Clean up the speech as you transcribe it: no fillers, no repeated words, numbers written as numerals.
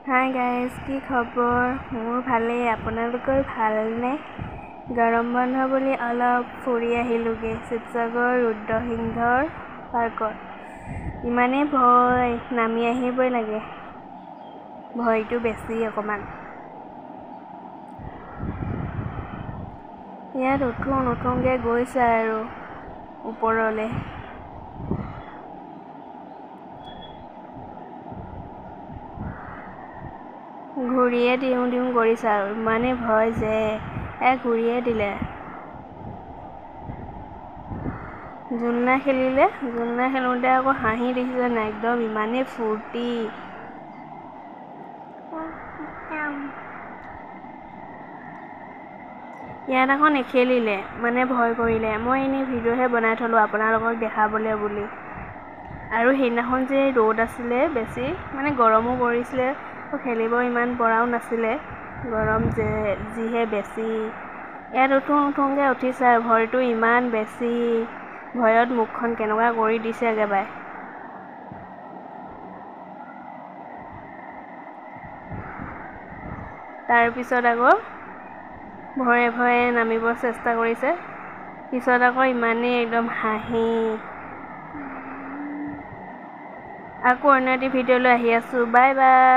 Hi guys, কি খবৰ? মোৰ ভালেই, আপোনালোকৰ ভালনে? গৰম বন্ধ বুলি অলপ ফুৰি আহিলোঁগৈ শিৱসাগৰ ৰুদ্ৰসিংহৰ পাৰ্কত। ইমানেই ভয়, নামি আহিবই লাগে। ভয়টো বেছি অকণমান। ইয়াত উঠোংকৈ গৈছে আৰু ওপৰলৈ। ঘূৰিয়ে দিওঁ কৰিছে আৰু ইমানেই ভয় যে ঘূৰিয়ে দিলে। জোলনা খেলোঁতে আকৌ হাঁহি দেখিছে নাই, একদম ইমানেই ফূৰ্তি। ইয়াত আকৌ নেখেলিলে, মানে ভয় কৰিলে। মই এনেই ভিডিঅ'হে বনাই থলোঁ আপোনালোকক দেখাবলৈ বুলি। আৰু সেইদিনাখন যে ৰ'দ আছিলে বেছি, মানে গৰমো পৰিছিলে, খেলিব ইমান পৰাও নাছিলে, গৰম যিহে বেছি। ইয়াত উঠোংকৈ উঠিছে আৰু ভয়টো ইমান বেছি। ভয়ত মুখখন কেনেকুৱা কৰি দিছে একেবাৰে। তাৰপিছত আকৌ ভয়ে নামিব চেষ্টা কৰিছে। পিছত আকৌ ইমানেই একদম হাঁহি। আকৌ অন্য এটি ভিডিঅ'লৈ আহি আছোঁ। Bye bye.